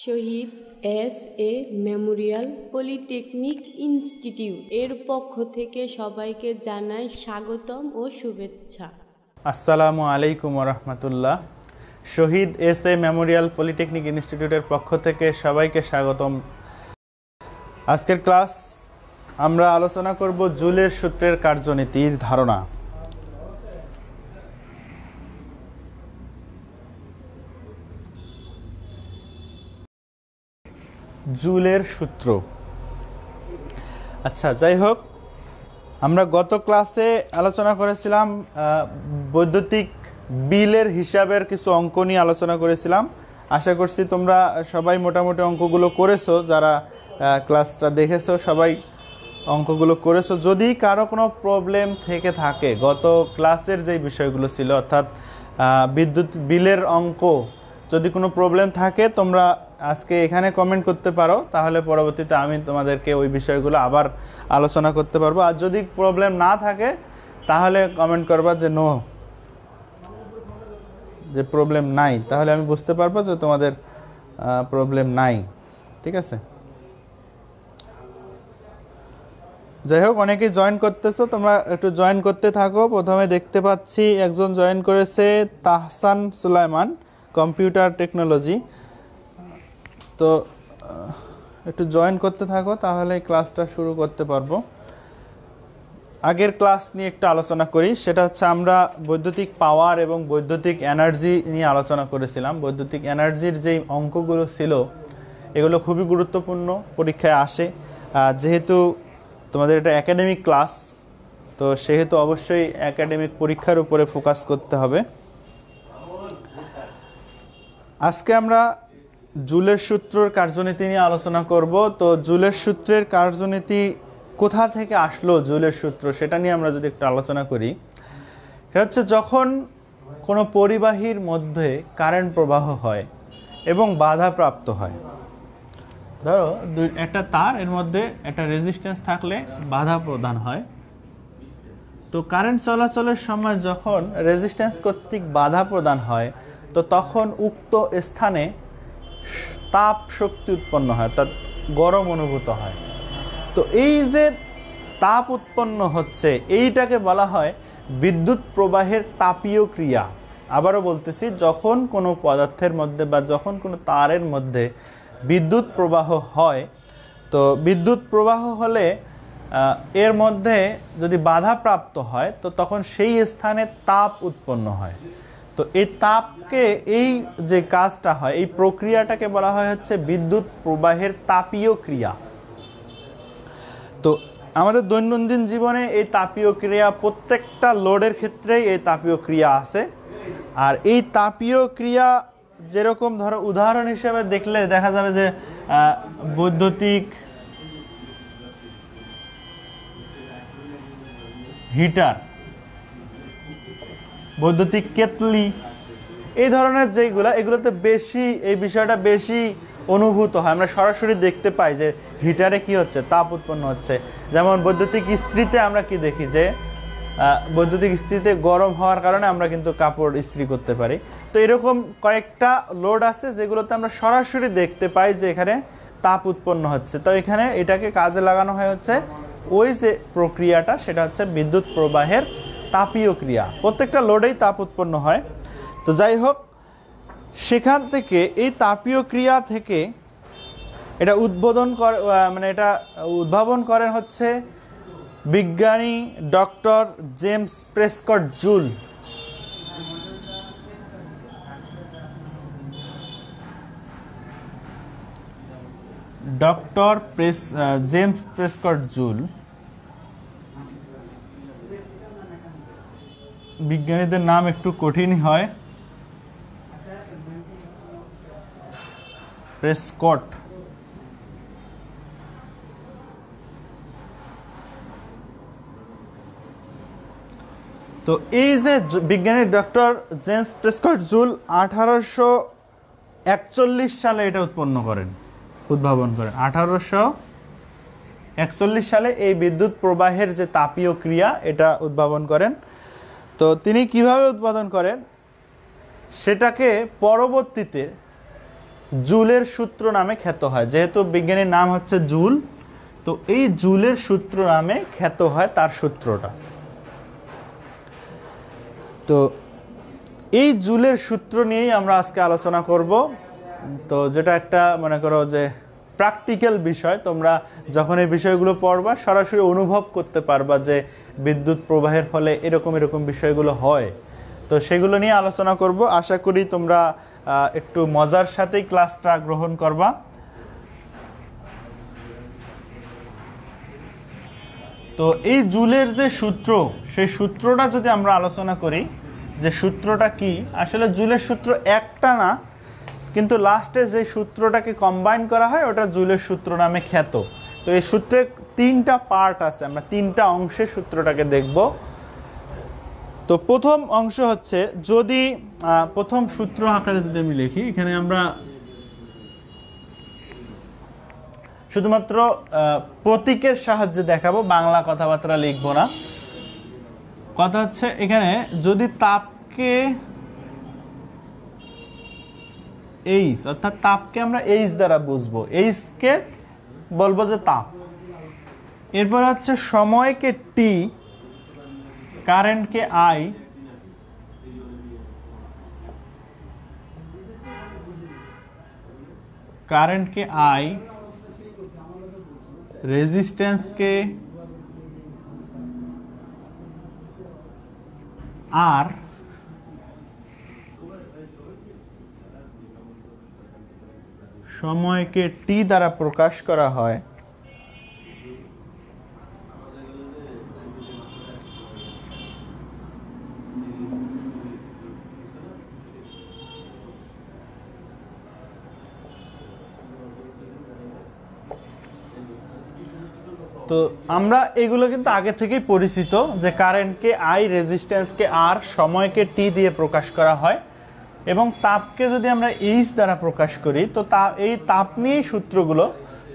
শহীদ SA. Memorial polytechnic institute এর পক্ষ থেকে সবাইকে জানাই স্বাগতম ও শুভেচ্ছা। আসসালামু আলাইকুম ওয়া রাহমাতুল্লাহ। শহীদ এস.এ. মেমোরিয়াল পলিটেকনিক ইনস্টিটিউটের পক্ষ থেকে সবাইকে স্বাগতম। আজকের ক্লাস আমরা আলোচনা করব জুলের সূত্রের কার্যনীতির ধারণা। জুলের সূত্র। আচ্ছা, যাই হোক, আমরা গত ক্লাসে আলোচনা করেছিলাম বৈদ্যুতিক বিলের হিসাবের কিছু অঙ্ক নিয়ে আলোচনা করেছিলাম। আশা করছি তোমরা সবাই মোটামুটি অঙ্কগুলো করেছো, যারা ক্লাসটা দেখেছো সবাই অঙ্কগুলো করেছো। যদি কারো কোনো প্রবলেম থেকে থাকে, গত ক্লাসের যে বিষয়গুলো ছিল অর্থাৎ বিদ্যুৎ বিলের অঙ্ক, যদি কোনো প্রবলেম থাকে তোমরা আজকে এখানে কমেন্ট করতে পারো, তাহলে পরবর্তীতে আমি তোমাদেরকে ওই বিষয়গুলো আবার আলোচনা করতে পারবো। আর যদি প্রবলেম না থাকে তাহলে কমেন্ট করবা যে নো, যে প্রবলেম নাই, তাহলে আমি বুঝতে পারবো যে তোমাদের প্রবলেম নাই। ঠিক আছে? যাই হোক, অনেকেই জয়েন করতেছো, তোমরা একটু জয়েন করতে থাকো। প্রথমে দেখতে পাচ্ছি একজন জয়েন করেছে, তাহসান সুলাইমান, কম্পিউটার টেকনোলজি। তো একটু জয়েন করতে থাকো, তাহলে ক্লাসটা শুরু করতে পারবো। আগের ক্লাস নিয়ে একটু আলোচনা করি, সেটা হচ্ছে আমরা বৈদ্যুতিক পাওয়ার এবং বৈদ্যুতিক এনার্জি নিয়ে আলোচনা করেছিলাম। বৈদ্যুতিক এনার্জির যেই অঙ্কগুলো ছিল এগুলো খুবই গুরুত্বপূর্ণ, পরীক্ষায় আসে। যেহেতু তোমাদের এটা একাডেমিক ক্লাস, তো সেহেতু অবশ্যই একাডেমিক পরীক্ষার উপরে ফোকাস করতে হবে। আজকে আমরা জুলের সূত্রের কার্যনীতি নিয়ে আলোচনা করব। তো জুলের সূত্রের কার্যনীতি কোথা থেকে আসলো, জুলের সূত্র, সেটা নিয়ে আমরা যদি একটু আলোচনা করি। সেটা হচ্ছে যখন কোনো পরিবাহীর মধ্যে কারেন্ট প্রবাহ হয় এবং বাধাপ্রাপ্ত হয়। ধরো একটা তার, এর মধ্যে একটা রেজিস্ট্যান্স থাকলে বাধা প্রদান হয়। তো কারেন্ট চলাচলের সময় যখন রেজিস্ট্যান্স কর্তৃক বাধা প্রদান হয়, তো তখন উক্ত স্থানে তাপ শক্তি উৎপন্ন হয়, অর্থাৎ গরম অনুভূত হয়। তো এই যে তাপ উৎপন্ন হচ্ছে, এইটাকে বলা হয় বিদ্যুৎ প্রবাহের তাপীয় ক্রিয়া। আবারও বলতেছি, যখন কোনো পদার্থের মধ্যে বা যখন কোনো তারের মধ্যে বিদ্যুৎ প্রবাহ হয়, তো বিদ্যুৎ প্রবাহ হলে এর মধ্যে যদি বাধাপ্রাপ্ত হয়, তো তখন সেই স্থানে তাপ উৎপন্ন হয়। তো এই তাপকে, এই যে কাজটা হয়, এই প্রক্রিয়াটাকে বলা হয় হচ্ছে বিদ্যুৎ প্রবাহের তাপীয় ক্রিয়া। তো আমাদের দৈনন্দিন জীবনে এই তাপীয় ক্রিয়া, প্রত্যেকটা লোডের ক্ষেত্রেই এই তাপীয় ক্রিয়া আছে। আর এই তাপীয় ক্রিয়া যেরকম, ধরো উদাহরণ হিসেবে দেখলে দেখা যাবে যে বৈদ্যুতিক হিটার, বৈদ্যুতিক কেতলি, এই ধরনের যেগুলো, এগুলোতে বেশি এই বিষয়টা বেশি অনুভূত হয়। আমরা সরাসরি দেখতে পাই যে হিটারে কি হচ্ছে, তাপ উৎপন্ন হচ্ছে। যেমন বৈদ্যুতিক ইস্ত্রিতে আমরা কি দেখি যে বৈদ্যুতিক ইস্ত্রিতে গরম হওয়ার কারণে আমরা কিন্তু কাপড় ইস্ত্রি করতে পারি। তো এরকম কয়েকটা লোড আছে যেগুলোতে আমরা সরাসরি দেখতে পাই যে এখানে তাপ উৎপন্ন হচ্ছে। তো এখানে এটাকে কাজে লাগানো হয় হচ্ছে ওই যে প্রক্রিয়াটা, সেটা হচ্ছে বিদ্যুৎ প্রবাহের তাপীয় ক্রিয়া। প্রত্যেকটা লোডেই তাপ উৎপন্ন হয়। তো যাই হোক, সেখান থেকে এই তাপীয় ক্রিয়া থেকে এটা উদ্ভাবন করেন হচ্ছে বিজ্ঞানী doctor James Prescott joule. James Prescott joule. বিজ্ঞানীদের নাম একটু কঠিন হয়। প্রেসকট। তো এই যে বিজ্ঞানী ডক্টর জেমস প্রেসকট জুল 1841 সালে এটা উদ্ভাবন করেন। 1841 সালে এই বিদ্যুৎ প্রবাহের যে তাপীয় ক্রিয়া, এটা উদ্ভাবন করেন। তো তিনি কিভাবে উৎপাদন করেন সেটাকে পরবর্তীতে জুলের সূত্র নামে খ্যাত হয়। যেহেতু বিজ্ঞানীর নাম হচ্ছে জুল, তো এই জুলের সূত্র নামে খ্যাত হয় তার সূত্রটা। তো এই জুলের সূত্র নিয়েই আমরা আজকে আলোচনা করব। তো যেটা একটা মনে করো যে প্র্যাকটিক্যাল বিষয়, তোমরা যখন এই বিষয়গুলো পড়বা সরাসরি অনুভব করতে পারবা যে বিদ্যুৎ প্রবাহের ফলে এরকম এরকম বিষয়গুলো হয়। তো সেগুলো নিয়ে আলোচনা করব। আশা করি তোমরা একটু মজার সাথেই ক্লাসটা গ্রহণ করবা। তো এই জুলের যে সূত্র, সেই সূত্রটা যদি আমরা আলোচনা করি যে সূত্রটা কি, আসলে জুলের সূত্র একটা না, কিন্তু লাস্টে যে সূত্রটাকে কম্বাইন করা হয় ওটা জুলের সূত্র নামে খ্যাত। তো এই সূত্রের তিনটা পার্ট আছে, আমরা তিনটা অংশে সূত্রটাকে দেখব। তো প্রথম অংশ হচ্ছে, যদি প্রথম সূত্র আকারে যদি আমি লিখি, এখানে আমরা শুধুমাত্র প্রতীকের সাহায্যে দেখাবো, বাংলা কথাবার্তা লিখবো না। কথা হচ্ছে এখানে যদি তাপকে এইচ, অর্থাৎ তাপকে আমরা এইচ দ্বারা বুঝবো, এইচ কে বলবো যে তাপ। এরপর হচ্ছে সময়কে টি, কারেন্টকে আই, কারেন্টকে আই, রেজিস্ট্যান্সকে আর, সময়কে টি দ্বারা প্রকাশ করা হয়। তো আমরা এগুলো কিন্তু আগে থেকেই পরিচিত যে কারেন্টকে আই, রেজিস্ট্যান্সকে আর, সময়কে টি দিয়ে প্রকাশ করা হয়। এবং তাপকে যদি আমরা এইচ দ্বারা প্রকাশ করি, তো এই তাপ নিয়েই সূত্রগুলো।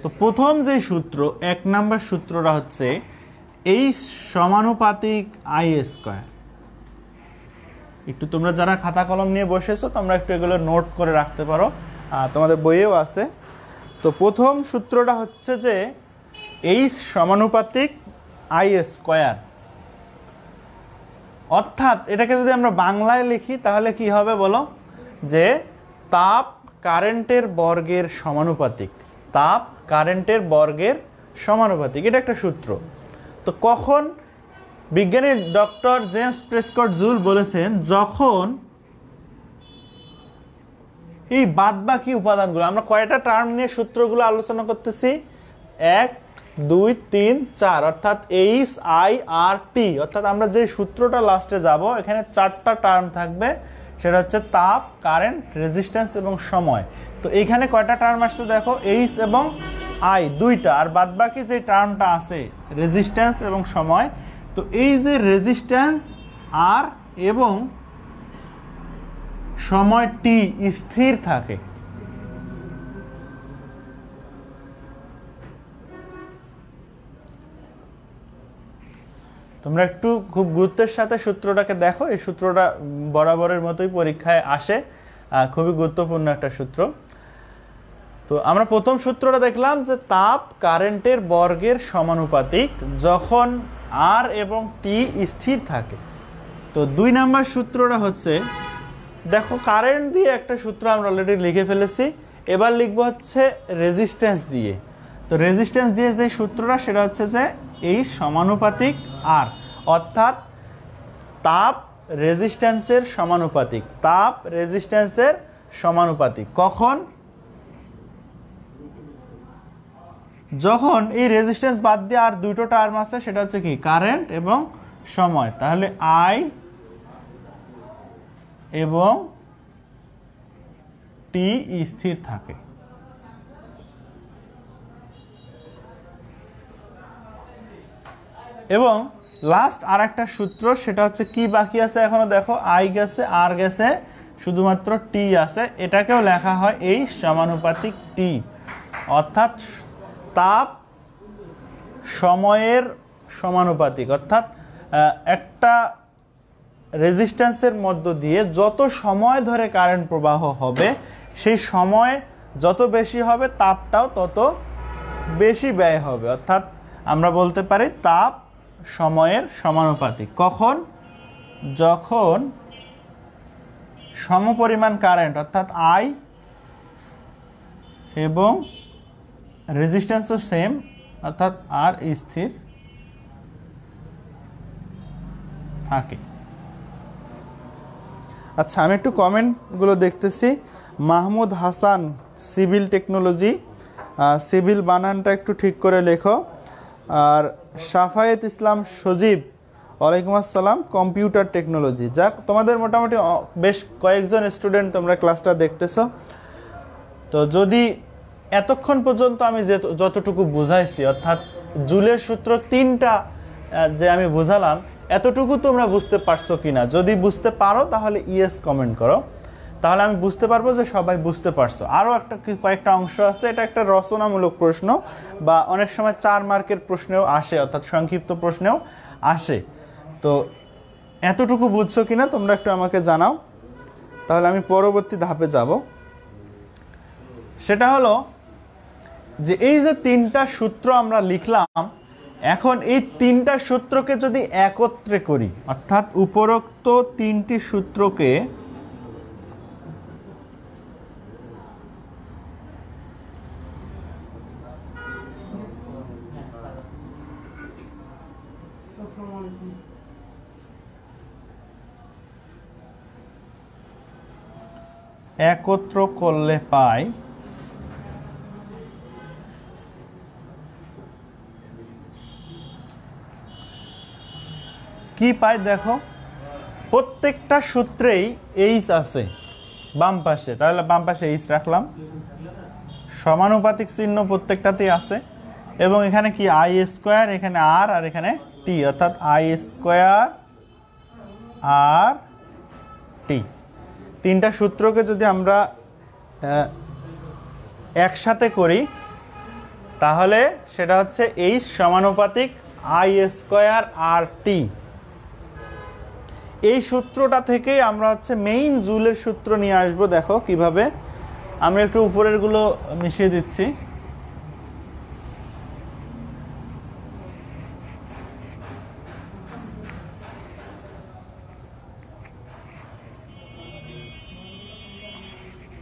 তো প্রথম যে সূত্র, 1 নাম্বার সূত্রটা হচ্ছে এইচ সমানুপাতিক আই স্কয়ার। একটু তোমরা যারা খাতা কলম নিয়ে বসেছো তোমরা একটু এগুলো নোট করে রাখতে পারো, তোমাদের বইয়েও আছে। তো প্রথম সূত্রটা হচ্ছে যে এইচ সমানুপাতিক আই স্কয়ার, অর্থাৎ এটাকে যদি আমরা বাংলায় লিখি তাহলে কি হবে বলো, যে তাপ কারেন্টের বর্গের সমানুপাতিক, তাপ কারেন্টের বর্গের সমানুপাতিক, এটা একটা সূত্র। তো কখন বিজ্ঞানী ডক্টর জেমস প্রেসকট জুল বলেছেন, যখন এই বাদবাকি উপাদানগুলো, আমরা কয়টা টার্ম নিয়ে সূত্রগুলো আলোচনা করতেছি, 1 2 3 4, অর্থাৎ এইচ আই আর টি, অর্থাৎ আমরা যে সূত্রটা লাস্টে যাব এখানে 4টা টার্ম থাকবে, সেটা হচ্ছে তাপ, কারেন্ট, রেজিস্ট্যান্স এবং সময়। তো এইখানে কয়টা টার্ম আসছে দেখো, এইচ এবং আই 2টা, আর বাদবাকি যে টার্মটা আছে রেজিস্ট্যান্স এবং সময়। তো এই যে রেজিস্ট্যান্স আর এবং সময় টি স্থির থাকে, তোমরা একটু খুব গুরুত্বের সাথে সূত্রটাকে দেখো। এই সূত্রটা বরাবরের মতোই পরীক্ষায় আসে, খুবই গুরুত্বপূর্ণ একটা সূত্র। তো আমরা প্রথম সূত্রটা দেখলাম যে তাপ কারেন্টের বর্গের সমানুপাতিক যখন আর এবং টি স্থির থাকে। তো 2 নাম্বার সূত্রটা হচ্ছে, দেখো কারেন্ট দিয়ে একটা সূত্র আমরা অলরেডি লিখে ফেলেছি, এবার লিখবো হচ্ছে রেজিস্ট্যান্স দিয়ে। তো রেজিস্ট্যান্স দিয়ে যে সূত্রটা সেটা হচ্ছে যে এই সমানুপাতিক আর, অর্থাৎ তাপ রেজিস্ট্যান্সের সমানুপাতিক, তাপ রেজিস্ট্যান্সের সমানুপাতিক। কখন? যখন এই রেজিস্ট্যান্স বাদ দিয়ে আর 2টো টার্ম আছে, সেটা হচ্ছে কি কারেন্ট এবং সময়। তাহলে আই এবং টি স্থির থাকে। এবং লাস্ট আর একটা সূত্র, সেটা হচ্ছে কি বাকি আছে এখনো, দেখো আই গেছে, আর গেছে, শুধুমাত্র টি আছে। এটাকেও লেখা হয় এই সমানুপাতিক টি, অর্থাৎ তাপ সময়ের সমানুপাতিক। অর্থাৎ একটা রেজিস্ট্যান্সের মধ্য দিয়ে যত সময় ধরে কারেন্ট প্রবাহ হবে, সেই সময় যত বেশি হবে তাপটাও তত বেশি ব্যয় হবে, অর্থাৎ আমরা বলতে পারি তাপ সময়ের সমানুপাতিক। কখন? যখন সমপরিমাণ কারেন্ট অর্থাৎ আই এবং রেজিস্ট্যান্সও সেম অর্থাৎ আর স্থির থাকে। আচ্ছা, আমি একটু কমেন্টগুলো দেখতেছি। Mahmud Hasan, civil technology, civil বানানটা একটু ঠিক করে লেখো। আর সাফায়েত ইসলাম সজীব, ওয়ালাইকুম আসসালাম, কম্পিউটার টেকনোলজি। যাক, তোমাদের মোটামুটি বেশ কয়েকজন স্টুডেন্ট তোমরা ক্লাসটা দেখতেছো। তো যদি এতক্ষণ পর্যন্ত আমি যতটুকু বুঝাইছি, অর্থাৎ জুলের সূত্র 3টা যে আমি বুঝালাম, এতটুকু তোমরা বুঝতে পারছো কিনা? যদি বুঝতে পারো তাহলে ইয়েস কমেন্ট করো, তাহলে আমি বুঝতে পারবো যে সবাই বুঝতে পারছো। আরও কয়েকটা অংশ আছে, এটা একটা রচনামূলক প্রশ্ন বা অনেক সময় 4 মার্কের প্রশ্নেও আসে, অর্থাৎ সংক্ষিপ্ত প্রশ্নেও আসে। তো এতটুকু বুঝছো কিনা তোমরা একটু আমাকে জানাও, তাহলে আমি পরবর্তী ধাপে যাব। সেটা হলো যে এই যে 3টা সূত্র আমরা লিখলাম, এখন এই 3টা সূত্রকে যদি একত্রে করি, অর্থাৎ উপরোক্ত 3টি সূত্রকে একত্র করলে পাই কি পাই? দেখো, প্রত্যেকটা সূত্রেই এইচ আছে বাম পাশে, তাহলে বাম পাশে এইচ রাখলাম। সমানুপাতিক চিহ্ন প্রত্যেকটাতেই আছে, এবং এখানে কি আই স্কোয়ার, এখানে আর, আর এখানে টি, অর্থাৎ আই স্কোয়ার আর টি। 3টা সূত্রকে যদি আমরা একসাথে করি তাহলে সেটা হচ্ছে এইচ সমানুপাতিক আই স্কোয়ার আর টি। এই সূত্রটা থেকেই আমরা হচ্ছে মেইন জুলের সূত্র নিয়ে আসবো। দেখো কিভাবে, আমি একটু উপরের গুলো মিশিয়ে দিচ্ছি।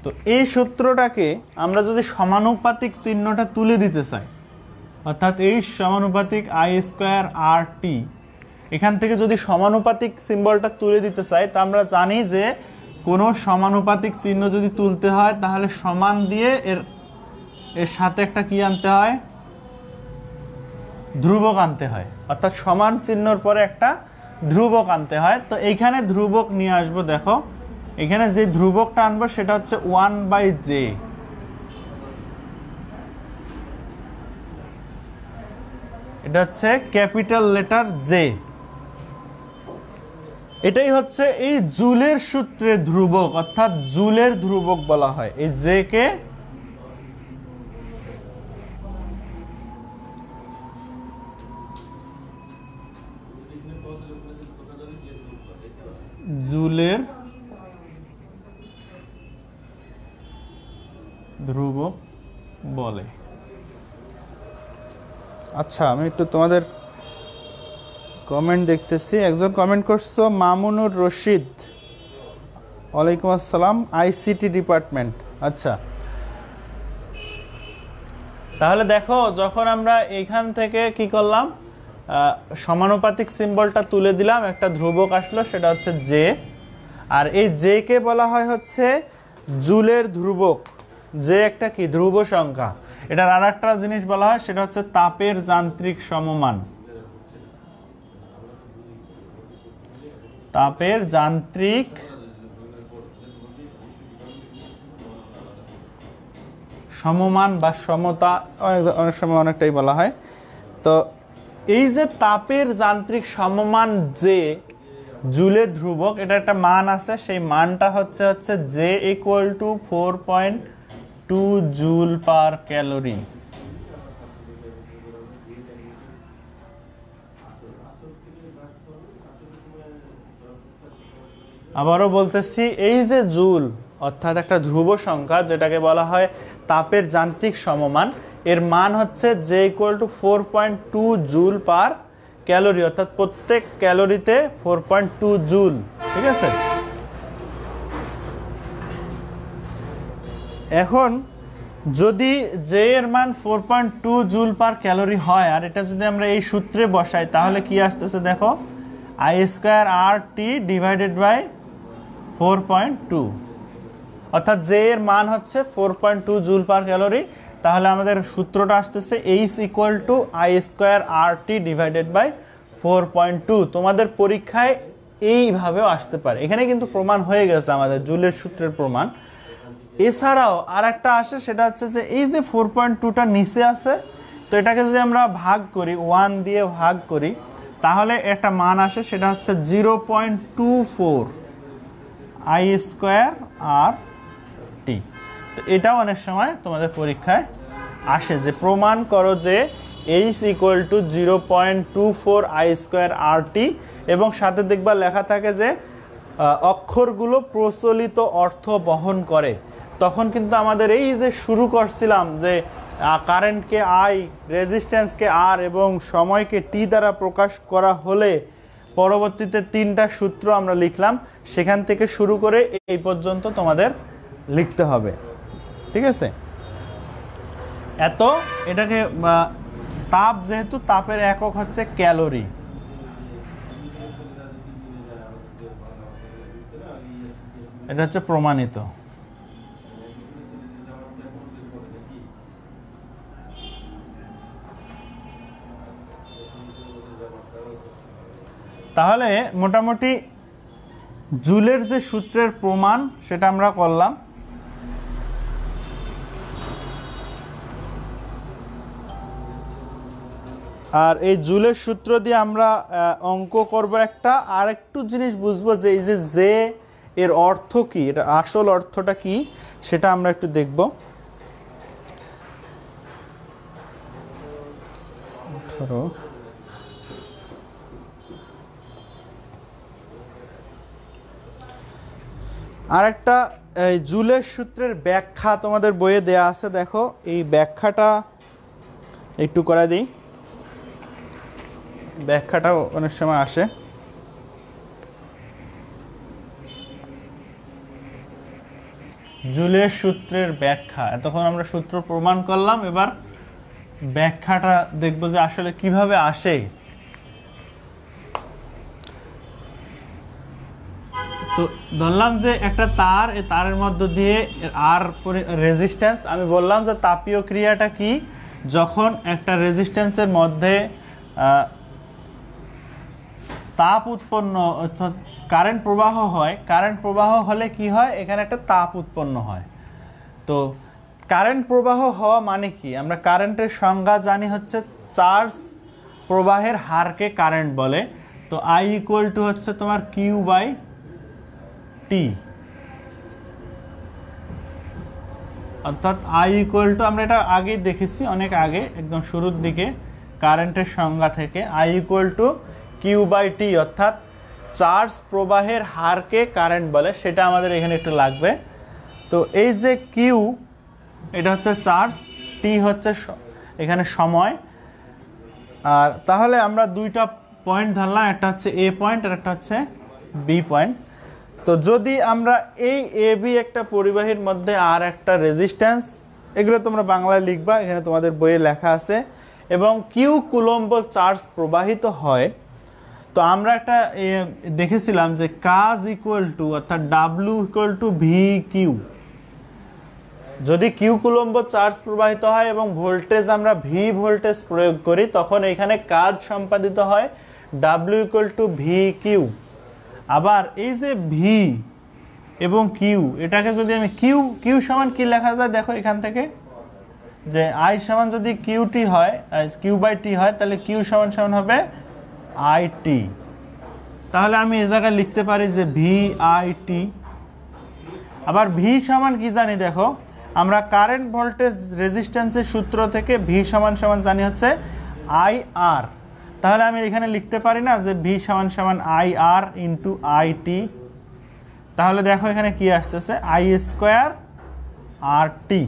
তো এই সূত্রটাকে আমরা যদি সমানুপাতিক চিহ্নটা তুলে দিতে চাই, অর্থাৎ এই সমানুপাতিক আই স্কোয়ার আর টি, এখান থেকে যদি সমানুপাতিক সিম্বলটা তুলে দিতে চাই, তা আমরা জানি যে কোনো সমানুপাতিক চিহ্ন যদি তুলতে হয় তাহলে সমান দিয়ে এর সাথে একটা কি আনতে হয়? ধ্রুবক আনতে হয়, অর্থাৎ সমান চিহ্নর পরে একটা ধ্রুবক আনতে হয়। তো এইখানে ধ্রুবক নিয়ে আসবো। দেখো, এখানে যে ধ্রুবকটা আনবো সেটা হচ্ছে 1/j। এটা হচ্ছে ক্যাপিটাল লেটার জে। এটাই হচ্ছে এই জুলের সূত্রের ধ্রুবক, অর্থাৎ জুলের ধ্রুবক বলা হয় এই জে কে। জুলের ধ্রুবক বলে। আচ্ছা, আমি একটু তোমাদের কমেন্ট দেখতেছি। একজন কমেন্ট করছো, মামুনুর রশিদ, ওয়ালাইকুম আসসালাম, আইসিটি ডিপার্টমেন্ট। আচ্ছা, তাহলে দেখো, যখন আমরা এইখান থেকে কি করলাম, সমানুপাতিক সিম্বলটা তুলে দিলাম, একটা ধ্রুবক আসলো, সেটা হচ্ছে জে। আর এই জে কে বলা হয় হচ্ছে জুলের ধ্রুবক। যে একটা কি ধ্রুব সংখ্যা। এটার আর একটা জিনিস বলা হয়, সেটা হচ্ছে তাপের যান্ত্রিক সমমান। তাপের যান্ত্রিক সমমান বা সমতা, অনেক সময় অনেকটাই বলা হয়। তো এই যে তাপের যান্ত্রিক সমমান যে জুলের ধ্রুবক, এটা একটা মান আছে, সেই মানটা হচ্ছে J equal to 4.2 joule per calorie. আবারও বলতেছি, এই যে জুল, অর্থাৎ একটা ধ্রুব সংখ্যা যেটাকে বলা হয় তাপের যান্ত্রিক সমমান, এর মান হচ্ছে J = 4.2 জুল পার ক্যালোরি, অর্থাৎ প্রত্যেক ক্যালোরিতে 4.2 জুল। ঠিক আছে, এখন যদি J এর মান 4.2 জুল পার ক্যালোরি হয় আর এটা যদি আমরা এই সূত্রে বসাই তাহলে কি আসতেছে দেখো, I²RT / 4.2, অর্থাৎ J এর মান হচ্ছে 4.2 জুল পার ক্যালোরি। তাহলে আমাদের সূত্রটা আসতেছে H = I²RT / 4.2। তোমাদের পরীক্ষায় এইভাবেও আসতে পারে, এখানে কিন্তু প্রমাণ হয়ে গেছে আমাদের জুলের সূত্রের প্রমাণ। এছাড়াও আর একটা আসে, সেটা হচ্ছে যে এই যে 4.2টা নিচে আছে, তো এটাকে যদি আমরা ভাগ করি, 1 দিয়ে ভাগ করি, তাহলে একটা মান আসে, সেটা হচ্ছে 0.24 I²RT। তো এটাও অনেক সময় তোমাদের পরীক্ষায় আসে যে প্রমাণ করো যে H = 0.24 I²RT, এবং সাথে দেখবা লেখা থাকে যে অক্ষরগুলো প্রচলিত অর্থ বহন করে। তখন কিন্তু আমাদের এই যে শুরু করছিলাম যে কারেন্টকে I, রেজিস্ট্যান্সকে R এবং সময়কে T দ্বারা প্রকাশ করা হলে পরবর্তীতে 3টা সূত্র আমরা লিখলাম, সেখান থেকে শুরু করে এই পর্যন্ত তোমাদের লিখতে হবে। ঠিক আছে, এত এটাকে তাপ, যেহেতু তাপের একক হচ্ছে ক্যালোরি, এটা হচ্ছে প্রমাণিত। তাহলে মোটামুটি জুলের যে সূত্রের প্রমাণ সেটা আমরা করলাম। আর এই জুলের সূত্র দিয়ে আমরা অঙ্ক করব একটা, আর একটু জিনিস বুঝবো যে এই যে এর অর্থ কি, এটা আসল অর্থটা কি সেটা আমরা একটু দেখব। আর একটা এই জুলের সূত্রের ব্যাখ্যা তোমাদের বইয়ে দেয়া আছে, দেখো এই ব্যাখ্যাটা একটু করে দিই, ব্যাখ্যাটা অনেক সময় আসে। জুলের সূত্রের ব্যাখ্যা, এতক্ষণ আমরা সূত্র প্রমাণ করলাম, এবার ব্যাখ্যাটা দেখব যে আসলে কিভাবে আসে। তো ধরলাম যে একটা তার, এই তারের মধ্য দিয়ে আর রেজিস্ট্যান্স, আমি বললাম যে তাপীয় ক্রিয়াটা কি, যখন একটা রেজিস্ট্যান্সের মধ্যে তাপ উৎপন্ন, অর্থাৎ কারেন্ট প্রবাহ হয়, কারেন্ট প্রবাহ হলে কি হয়, এখানে একটা তাপ উৎপন্ন হয়। তো কারেন্ট প্রবাহ হওয়া মানে কি, আমরা কারেন্টের সংজ্ঞা জানি হচ্ছে চার্জ প্রবাহের হারকে কারেন্ট বলে। তো I = হচ্ছে তোমার Q/T, অর্থাৎ I = আমরা এটা আগেই দেখেছি, অনেক আগে, একদম শুরুর দিকে কারেন্টের সংজ্ঞা থেকে, I = Q/T, অর্থাৎ চার্জ প্রবাহের হারকে কারেন্ট বলে, সেটা আমাদের এখানে একটু লাগবে। তো এই যে Q, এটা হচ্ছে চার্জ, T হচ্ছে এখানে সময়। আর তাহলে আমরা দুইটা পয়েন্ট ধরলাম, একটা হচ্ছে A পয়েন্ট আর একটা হচ্ছে B পয়েন্ট। তো যদি আমরা এই AB একটা পরিবাহীর মধ্যে আর একটা রেজিস্ট্যান্স, এগুলো তোমরা বাংলায় লিখবা, এখানে তোমাদের বইয়ে লেখা আছে, এবং Q কুলম্ব চার্জ প্রবাহিত হয়, তো আমরা একটা দেখেছিলাম যে কাজ = অর্থাৎ W = VQ। যদি Q কুলম্ব চার্জ প্রবাহিত হয় এবং ভোল্টেজ আমরা V ভোল্টেজ প্রয়োগ করি, তখন এখানে কাজ সম্পাদিত হয় W = VQ। আবার এই যে V এবং Q, এটাকে যদি আমি Q সমান কি লেখা যায় দেখো এখান থেকে, যে I সমান যদি QT হয়, Q/T হয়, তাহলে Q সমান হবে IT। তাহলে আমি এই জায়গায় লিখতে পারি যে VIT। আবার V সমান কি জানি দেখো, আমরা কারেন্ট ভোল্টেজ রেজিস্ট্যান্সের সূত্র থেকে V সমান জানি হচ্ছে IR। তাহলে আমি এখানে লিখতে পারি না যে V সমান IR × IT। তাহলে দেখো এখানে কি আসতেছে আই স্কোয়ার আর টি।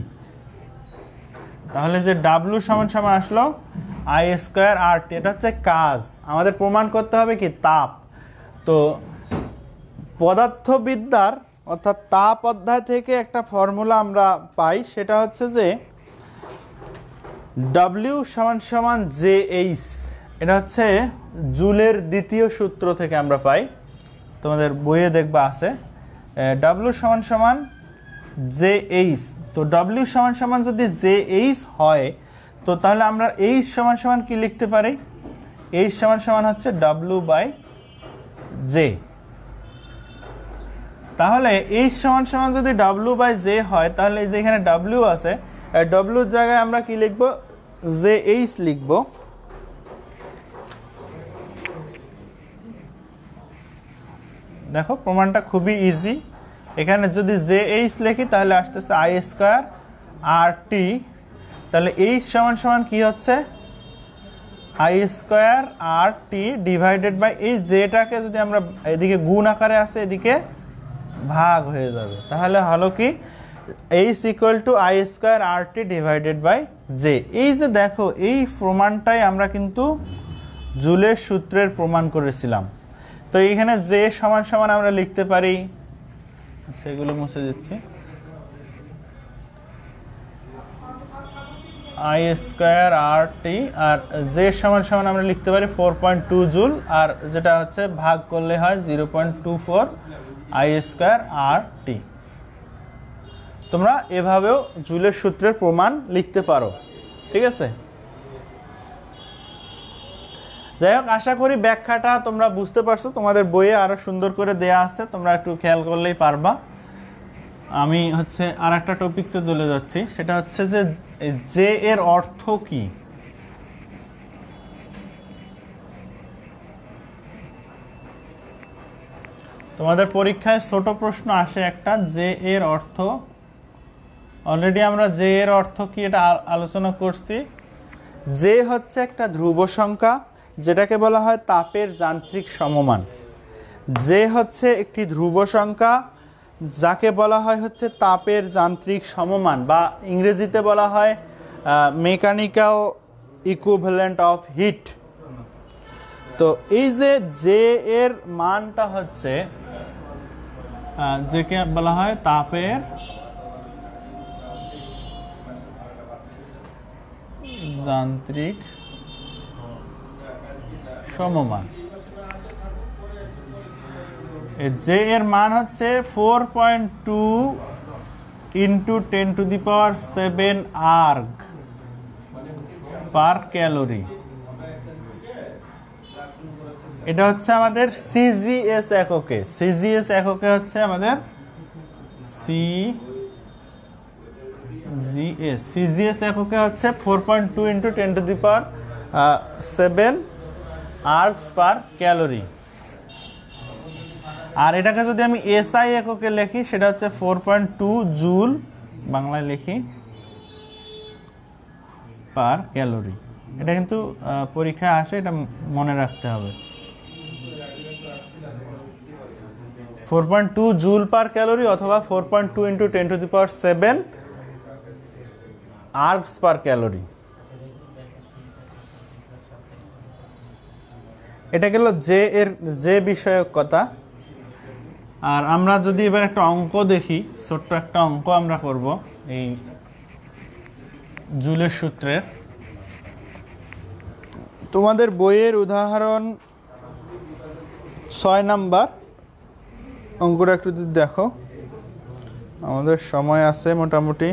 তাহলে যে ডাব্লু সমান সমান আসলো আই স্কোয়ার আর টি, এটা হচ্ছে কাজ। আমাদের প্রমাণ করতে হবে কি তাপ। তো পদার্থবিদ্যার অর্থাৎ তাপ অধ্যায় থেকে একটা ফর্মুলা আমরা পাই, সেটা হচ্ছে যে ডাব্লিউ সমান সমান জে এইচ। এটা হচ্ছে জুলের দ্বিতীয় সূত্র থেকে আমরা পাই, তোমাদের বইয়ে দেখবা আছে ডাব্লিউ সমান সমান জে এইচ। তো ডাব্লিউ সমান সমান যদি জে এইচ হয়, তো তাহলে আমরা এইচ সমান সমান কি লিখতে পারি? এইচ সমান সমান হচ্ছে ডাব্লিউ বাই জে। তাহলে এইচ সমান সমান যদি ডাব্লিউ বাই জে হয়, তাহলে এই যে এখানে ডাব্লিউ আছে, ডাব্লিউর জায়গায় আমরা কি লিখব? জে এইচ লিখব। দেখো প্রমাণটা খুবই ইজি। এখানে যদি জে এইচ লিখি তাহলে আসতেছে আই স্কোয়ার আর টি। তাহলে এইচ সমান সমান কি হচ্ছে? I square R T divided by এই জেটাকে যদি আমরা এদিকে গুণ আকারে আছে, এদিকে ভাগ হয়ে যাবে। তাহলে হলো কি H equal to I square R T divided by J. এই যে দেখো এই প্রমাণটাই আমরা কিন্তু জুলের সূত্রের প্রমাণ করেছিলাম। তো এইখানে জে সমান সমান আমরা লিখতে পারি, সেগুলো মুছে দিচ্ছি, আই স্কোয়ার আর টি, আর জে সমান সমান আমরা লিখতে পারি 4.2 জুল, আর যেটা হচ্ছে ভাগ করলে হয় 0.24 আই স্কোয়ার আর টি। তোমরা এভাবেও জুলের সূত্রের প্রমাণ লিখতে পারো, ঠিক আছে? যাই হোক, আশা করি ব্যাখ্যাটা তোমরা বুঝতে পারছো। তোমাদের বইয়ে আরো সুন্দর করে দেয়া আছে, তোমরা একটু খেয়াল করলেই পারবা। আমি হচ্ছে আর একটা টপিকসে চলে যাচ্ছি, সেটা হচ্ছে যে জে এর অর্থ কি। তোমাদের পরীক্ষায় ছোট প্রশ্ন আসে একটা, জে এর অর্থ। অলরেডি আমরা জে এর অর্থ কি এটা আলোচনা করছি। জে হচ্ছে একটা ধ্রুব সংখ্যা, যেটাকে বলা হয় তাপের যান্ত্রিক সমমান। জে হচ্ছে একটি ধ্রুব সংখ্যা, যাকে বলা হয় হচ্ছে তাপের যান্ত্রিক সমমান, বা ইংরেজিতে বলা হয় মেকানিক্যাল ইকুইভ্যালেন্ট অফ হিট। তো এই যে জে এর মানটা হচ্ছে, যেকে বলা হয় তাপের যান্ত্রিক সমমান। জে এর মান হচ্ছে 4.2 ইন্টু 10⁷ আর্গ পার ক্যালোরি। এটা হচ্ছে আমাদের সিজিএস এককে। সিজিএস এককে হচ্ছে আমাদের সিজিএস এককে হচ্ছে 4.2 ইন্টু 10⁷ আর্গস পার ক্যালোরি। আর এটাকে যদি আমি এসআই এককে লিখি, সেটা হচ্ছে 4.2 জুল, বাংলায় লিখি, পার ক্যালোরি। এটা কিন্তু পরীক্ষায় আসে, এটা মনে রাখতে হবে। 4.2 জুল পার ক্যালোরি অথবা 4.2 ইন্টু 10⁷ আর্গস পার ক্যালোরি। এটা গেল জে এর জে বিষয়ক কথা। আর আমরা যদি এবার একটা অঙ্ক দেখি, ছোট্ট একটা অঙ্ক আমরা করব এই জুলের সূত্রের। তোমাদের বইয়ের উদাহরণ 6 নাম্বার অঙ্কটা একটু দেখো, আমাদের সময় আছে মোটামুটি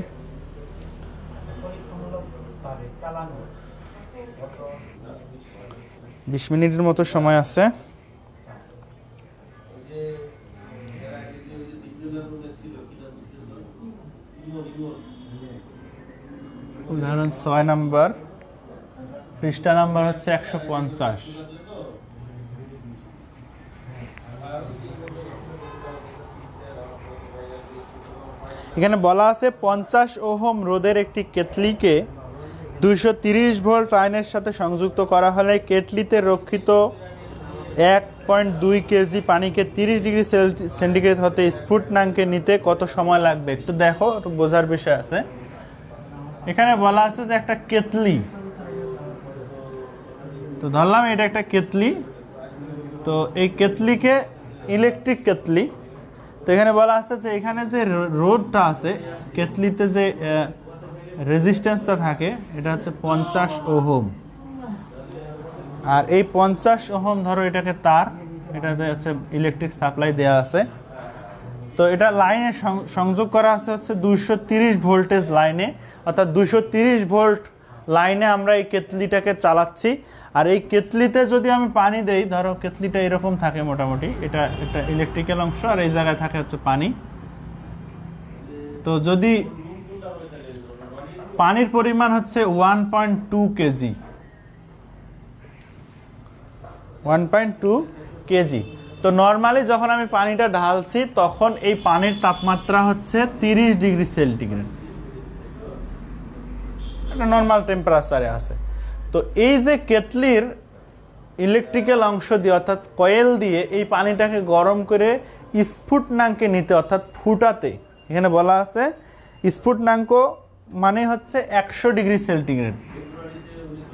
20 মিনিটের মতো সময় আছে। উদাহরণ 6 নাম্বার, পৃষ্ঠা নাম্বার হচ্ছে 150। এখানে বলা আছে 50 ওহম রোধের একটি কেটলিকে 230 ভোল্ট লাইনের সাথে সংযুক্ত করা হলে কেটলিতে রক্ষিত 1.2 কেজি পানিকে 30 ডিগ্রি সেন্টিগ্রেড হতে স্ফুটনাঙ্কে নিতে কত সময় লাগবে? একটু দেখো, একটু বোঝার বিষয় আছে। এখানে বলা আছে যে একটা কেতলি, তো ধরলাম এটা একটা কেতলি, তো এই কেতলিকে ইলেকট্রিক কেতলি, তো এখানে বলা আছে যে এখানে যে রোধটা আছে কেতলিতে, যে রেজিস্ট্যান্সটা থাকে এটা হচ্ছে 50 ওহম। আর এই 50 ওহম ধরো এটাকে তার, এটাতে হচ্ছে ইলেকট্রিক সাপ্লাই দেওয়া আছে। তো এটা লাইনে সংযোগ করা আছে হচ্ছে 230 ভোল্টেজ লাইনে, অর্থাৎ 230 ভোল্ট লাইনে আমরা এই কেতলিটাকে চালাচ্ছি। আর এই কেতলিতে যদি আমি পানি দেই, ধরো কেতলিটা এরকম থাকে মোটামুটি, এটা একটা ইলেকট্রিক্যাল অংশ আর এই জায়গায় থাকে হচ্ছে পানি। তো যদি পানির পরিমাণ হচ্ছে 1.2 কেজি, 1.2 কেজি, তো নর্মালি যখন আমি পানিটা ঢালছি তখন এই পানির তাপমাত্রা হচ্ছে 30 ডিগ্রি সেন্টিগ্রেড, এটা নর্মাল টেম্পারেচারে আছে। তো এই যে কেতলির ইলেকট্রিক্যাল অংশ দিয়ে অর্থাৎ কয়েল দিয়ে এই পানিটাকে গরম করে স্ফুটনাঙ্কে নিতে অর্থাৎ ফুটাতে, এখানে বলা আছে স্ফুটনাঙ্ক মানে হচ্ছে 100 ডিগ্রি সেন্টিগ্রেড।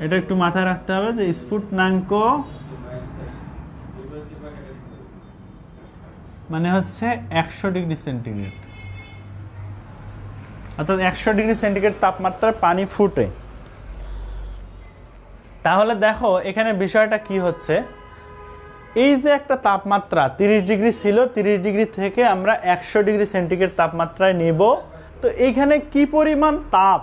এটা একটু মাথায় রাখতে হবে যে স্ফুটনাঙ্ক মানে হচ্ছে 100 ডিগ্রি সেন্টিগ্রেড, অর্থাৎ 100 ডিগ্রি সেন্টিগ্রেড তাপমাত্রার পানি ফুটে। তাহলে দেখো এখানে বিষয়টা কি হচ্ছে, এই যে একটা তাপমাত্রা 30 ডিগ্রি ছিল, 30 ডিগ্রি থেকে আমরা 100 ডিগ্রি সেন্টিগ্রেড তাপমাত্রায় নিব। তো এইখানে কি পরিমাণ তাপ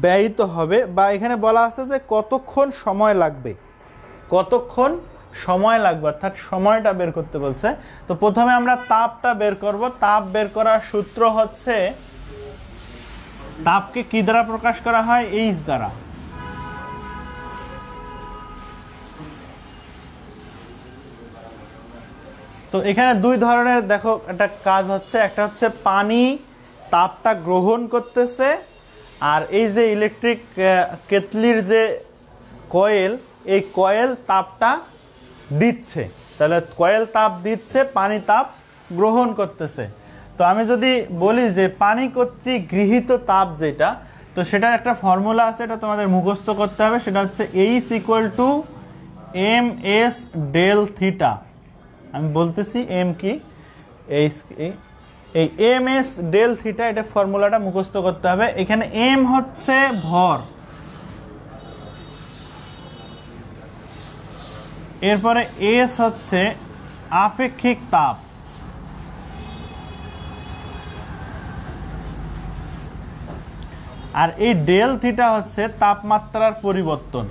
ব্যয়িত হবে, বা এখানে বলা আছে যে কতক্ষণ সময় লাগবে, কতক্ষণ সময় লাগবে, অর্থাৎ সময়টা বের করতে বলছে। তো প্রথমে আমরা তাপটা বের করব। তাপ বের করার সূত্র হচ্ছে, তাপকে কি দ্বারা প্রকাশ করা হয়? এইচ দ্বারা। তো এখানে দুই ধরনের দেখো একটা কাজ হচ্ছে, একটা হচ্ছে পানি তাপটা গ্রহণ করতেছে, আর এই যে ইলেকট্রিক কেতলির যে কয়েল, এই কয়েল তাপটা দিচ্ছে। তাহলে কয়েল তাপ দিচ্ছে, পানি তাপ গ্রহণ করতেছে। তো আমি যদি বলি যে পানি কর্তৃক গৃহীত তাপ যেটা, তো সেটার একটা ফর্মুলা আছে, এটা তোমাদের মুখস্থ করতে হবে। সেটা হচ্ছে H = ms ডেল থিটা। আমি বলতেছি এম কি, এই ms ডেল থিটা, এটা ফর্মুলাটা মুখস্থ করতে হবে। এখানে m হচ্ছে ভর, এরপরে s হচ্ছে আপেক্ষিক তাপ, আর এই ডেল থিটা হচ্ছে তাপমাত্রার পরিবর্তন।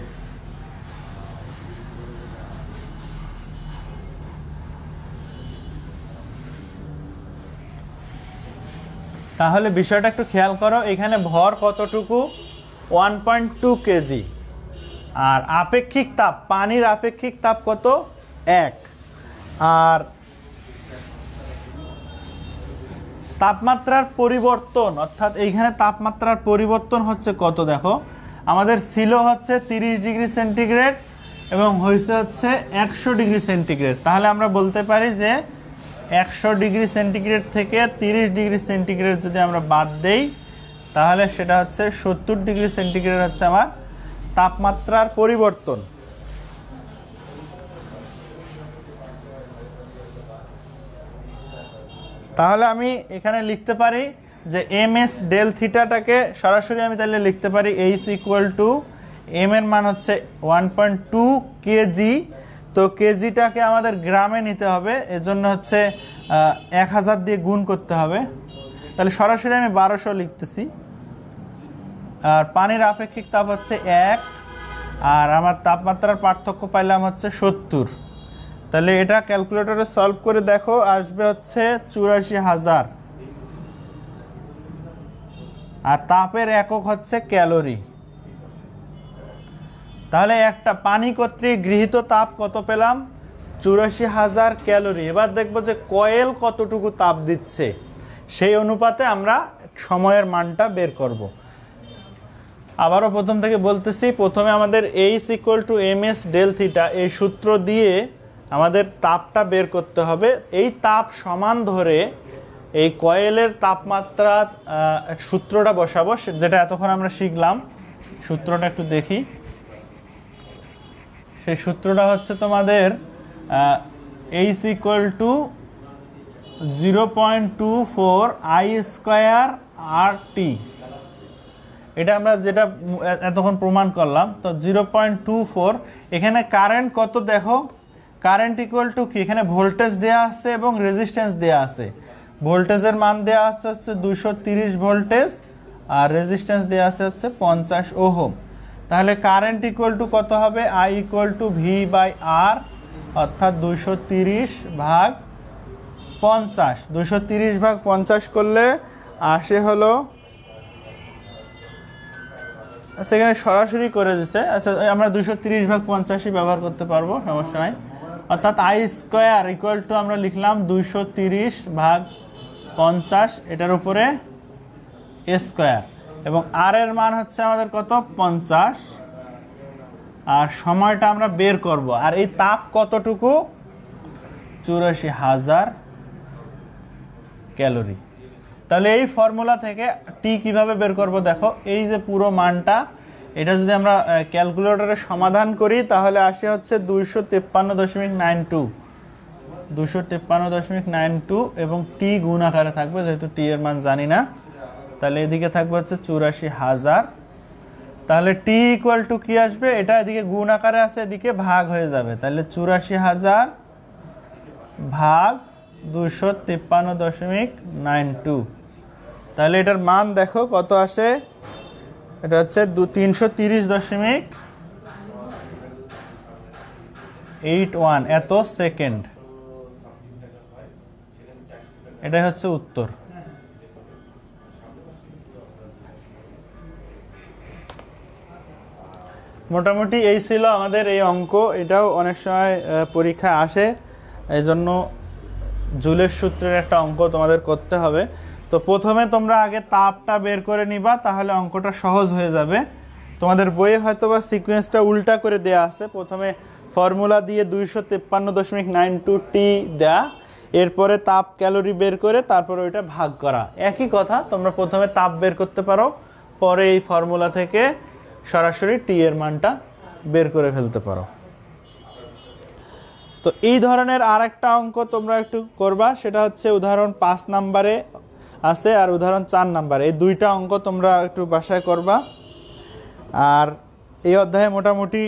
তাহলে বিষয়টা একটু খেয়াল করো, এখানে ভর কতটুকু? 1.2 কেজি। আর আপেক্ষিক তাপ, পানির আপেক্ষিক তাপ কত? 1। আর তাপমাত্রার পরিবর্তন, অর্থাৎ এইখানে তাপমাত্রার পরিবর্তন হচ্ছে কত? দেখো আমাদের ছিল হচ্ছে 30 ডিগ্রি সেন্টিগ্রেড এবং হয়েছে হচ্ছে 100 ডিগ্রি সেন্টিগ্রেড। তাহলে আমরা বলতে পারি যে 100 ডিগ্রি সেন্টিগ্রেড থেকে 30 ডিগ্রি সেন্টিগ্রেড যদি আমরা বাদ দেই, তাহলে সেটা হচ্ছে 70 ডিগ্রি সেন্টিগ্রেড হচ্ছে আমার তাপমাত্রার পরিবর্তন। তাহলে আমি এখানে লিখতে পারি যে ms ডেল থিটাটাকে সরাসরি আমি তাহলে লিখতে পারি H = m এর মান হচ্ছে 1.2 কেজি। তো কেজিটাকে আমাদের গ্রামে নিতে হবে, এজন্য হচ্ছে 1000 দিয়ে গুণ করতে হবে। তাহলে সরাসরি আমি 1200 লিখতেছি। আর পানির আপেক্ষিক তাপ হচ্ছে 1, আর আমার তাপমাত্রার পার্থক্য পাইলাম হচ্ছে 70। তাহলে এটা ক্যালকুলেটরে সলভ করে দেখো, আসবে হচ্ছে 84,000। আর তাপের একক হচ্ছে ক্যালোরি। তাহলে একটা পানি কর্তৃক গৃহীত তাপ কত পেলাম? 84,000 ক্যালোরি। এবার দেখবো যে কয়েল কতটুকু তাপ দিচ্ছে, সেই অনুপাতে আমরা সময়ের মানটা বের করব। আবারও প্রথম থেকে বলতেছি, প্রথমে আমাদের H = ms del থিটা এই সূত্র দিয়ে আমাদের তাপটা বের করতে হবে। এই তাপ সমান ধরে এই কয়েলের তাপমাত্রা সূত্রটা বসাবো, যেটা এতক্ষণ আমরা শিখলাম। সূত্রটা একটু দেখি। সেই সূত্রটা হচ্ছে তোমাদের H = 0.24 I² RT। এটা আমরা যেটা এতক্ষণ প্রমাণ করলাম। তো 0.24, এখানে কারেন্ট কত দেখো, কারেন্ট ইকুয়াল টু কি, এখানে ভোল্টেজ দেয়া আছে এবং রেজিস্ট্যান্স দেয়া আছে। ভোল্টেজের মান দেয়া আছে হচ্ছে 230 ভোল্টেজ, আর রেজিস্ট্যান্স দেয়া আছে হচ্ছে 50 ওহম। তাহলে কারেন্ট ইকুয়াল টু কত হবে, I = V/R, অর্থাৎ 230/50। 230/50 করলে আসে হলো, সেখানে সরাসরি করে দিচ্ছে। আচ্ছা, আমরা 230/50 ব্যবহার করতে পারবো, সমস্যা নাই। অর্থাৎ I² = আমরা লিখলাম 230/50, এটার উপরে স্কোয়ার, এবং আর এর মান হচ্ছে আমাদের কত, 50। আর সময়টা আমরা বের করব, আর এই তাপ কতটুকু, 84,000 ক্যালোরি। তাহলে এই ফর্মুলা থেকে টি কিভাবে বের করব দেখো, এই যে পুরো মানটা, এটা যদি আমরা ক্যালকুলেটরে সমাধান করি তাহলে আসে হচ্ছে 253.92, 253.92, এবং টি গুণ আকারে থাকবে, যেহেতু টি এর মান জানি না। তাহলে এদিকে থাকবে হচ্ছে 84,000। তাহলে টি ইকুয়াল টু কি আসবে, এটা এদিকে গুণ আকারে আছে, এদিকে ভাগ হয়ে যাবে। তাহলে 84,000 ভাগ 253.92। তাহলে এটার মান দেখো কত আসে, এটা হচ্ছে 330.81 এত সেকেন্ড। এটাই হচ্ছে উত্তর। মোটামুটি এই ছিল আমাদের এই অঙ্ক। এটাও অনেক সময় পরীক্ষায় আসে, এই জন্য জুলের সূত্রের একটা অঙ্ক তোমাদের করতে হবে। তো প্রথমে তোমরা আগে তাপটা বের করে নিবা, তাহলে অঙ্কটা সহজ হয়ে যাবে। তোমাদের বইয়ে হয়তো বা সিকোয়েন্সটা উল্টা করে দেয়া আছে, প্রথমে ফর্মুলা দিয়ে 253.92 টি দেয়া, এরপরে তাপ ক্যালোরি বের করে তারপরে ওইটা ভাগ করা। একই কথা, তোমরা প্রথমে তাপ বের করতে পারো, পরে এই ফর্মুলা থেকে সরাসরি টি এর মানটা বের করে ফেলতে পারো। তো এই ধরনের আর একটা অঙ্ক তোমরা একটু করবা, সেটা হচ্ছে উদাহরণ 5 নম্বরে আছে আর উদাহরণ 4 নম্বরে। এই দুইটা অঙ্ক তোমরা একটু বাসায় করবা। আর এই অধ্যায়ে মোটামুটি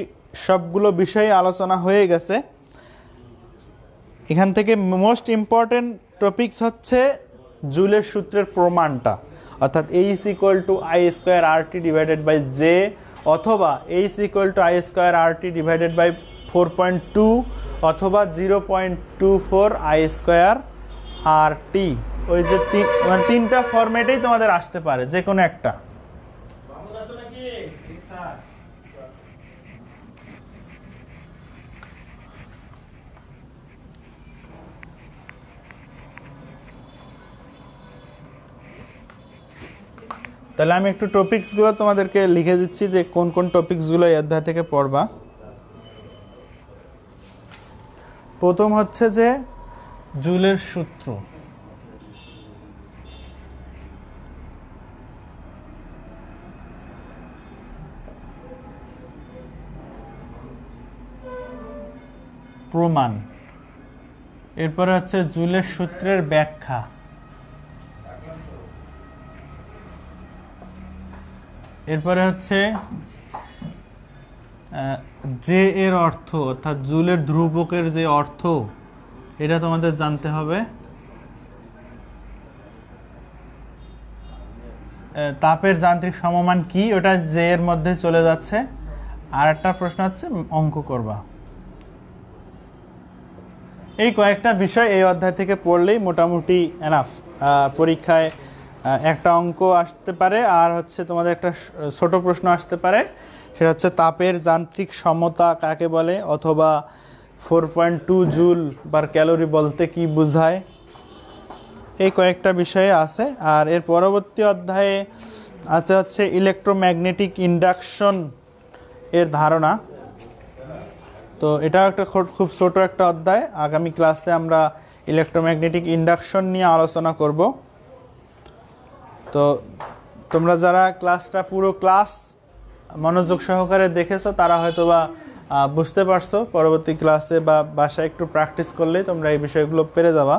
সবগুলো বিষয় আলোচনা হয়ে গেছে। এখান থেকে মোস্ট ইম্পর্টেন্ট টপিকস হচ্ছে জুলের সূত্রের প্রমাণটা, অর্থাৎ H = I² RT / J, অথবা H = I² RT / 4.2, অথবা 0.24 I² RT। ওই যে তিনটা ফরম্যাটেই তোমাদের আসতে পারে, যে কোনো একটা। তাহলে আমি একটু টপিকসগুলো তোমাদেরকে লিখে দিচ্ছি, যে কোন কোন টপিকসগুলো এই অধ্যায় থেকে পড়বা। প্রথম হচ্ছে যে জুলের সূত্র। প্রমাণ। এরপরে হচ্ছে জুলের সূত্রের ব্যাখ্যা। এরপরে হচ্ছে যে এর অর্থ, অর্থাৎ জুলের ধ্রুবকের যে অর্থ, এটা তোমাদের জানতে হবে। তাপের যান্ত্রিক সমমান কি, ওটা যে এর মধ্যে চলে যাচ্ছে। আর একটা প্রশ্ন হচ্ছে অঙ্ক করবা। এই কয়েকটা বিষয় এই অধ্যায় থেকে পড়লেই মোটামুটি এনাফ। পরীক্ষায় একটা অঙ্ক আসতে পারে, আর হচ্ছে তোমাদের একটা ছোট প্রশ্ন আসতে পারে, সেটা হচ্ছে তাপের যান্ত্রিক সমতা কাকে বলে, অথবা 4.2 জুল পার ক্যালোরি বলতে কি বোঝায়। এই কয়েকটা বিষয়ে আছে। আর এর পরবর্তী অধ্যায়ে আছে হচ্ছে ইলেকট্রোম্যাগনেটিক ইন্ডাকশন এর ধারণা। তো এটাও একটা খুব ছোট একটা অধ্যায়। আগামী ক্লাসে আমরা ইলেকট্রোম্যাগনেটিক ইন্ডাকশন নিয়ে আলোচনা করব। তো তোমরা যারা ক্লাসটা পুরো ক্লাস মনোযোগ সহকারে দেখেছো তারা হয়তোবা বুঝতে পারছো। পরবর্তী ক্লাসে বা বাসায় একটু প্র্যাকটিস করলেই তোমরা এই বিষয়গুলো পেরে যাবা।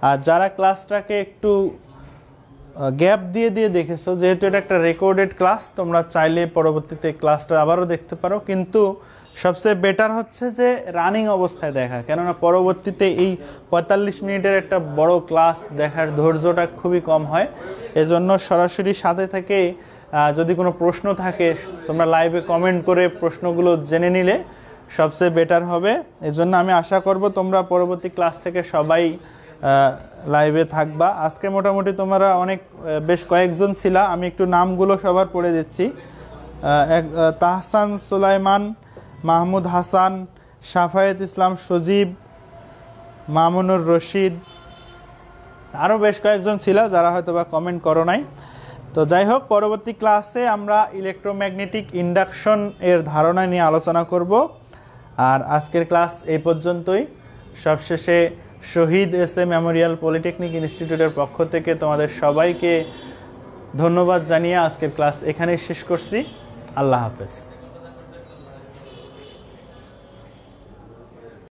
আর যারা ক্লাসটাকে একটু গ্যাপ দিয়ে দিয়ে দেখেছো, যেহেতু এটা একটা রেকর্ডেড ক্লাস, তোমরা চাইলে পরবর্তীতে ক্লাসটা আবারও দেখতে পারো, কিন্তু সবচেয়ে বেটার হচ্ছে যে রানিং অবস্থায় দেখা, কেননা পরবর্তীতে এই 45 মিনিটের একটা বড় ক্লাস দেখার ধৈর্যটা খুবই কম হয়। এজন্য সরাসরি সাথে থেকে যদি কোনো প্রশ্ন থাকে তোমরা লাইভে কমেন্ট করে প্রশ্নগুলো জেনে নিলে সবচেয়ে বেটার হবে। এজন্য আমি আশা করব তোমরা পরবর্তী ক্লাস থেকে সবাই লাইভে থাকবা। আজকে মোটামুটি তোমরা বেশ কয়েকজন ছিলা, আমি একটু নামগুলো সবার পড়ে দিচ্ছি। তাহসান সুলাইমান, মাহমুদ হাসান, সাফায়েত ইসলাম সজীব, মামুনুর রশিদ, আরও বেশ কয়েকজন ছিল যারা হয়তো বা কমেন্ট করো নাই। তো যাই হোক, পরবর্তী ক্লাসে আমরা ইলেকট্রোম্যাগনেটিক ইন্ডাকশন এর ধারণা নিয়ে আলোচনা করব। আর আজকের ক্লাস এই পর্যন্তই। সবশেষে শহীদ এস.এ. মেমোরিয়াল পলিটেকনিক ইনস্টিটিউটের পক্ষ থেকে তোমাদের সবাইকে ধন্যবাদ জানিয়ে আজকের ক্লাস এখানেই শেষ করছি। আল্লাহ হাফেজ।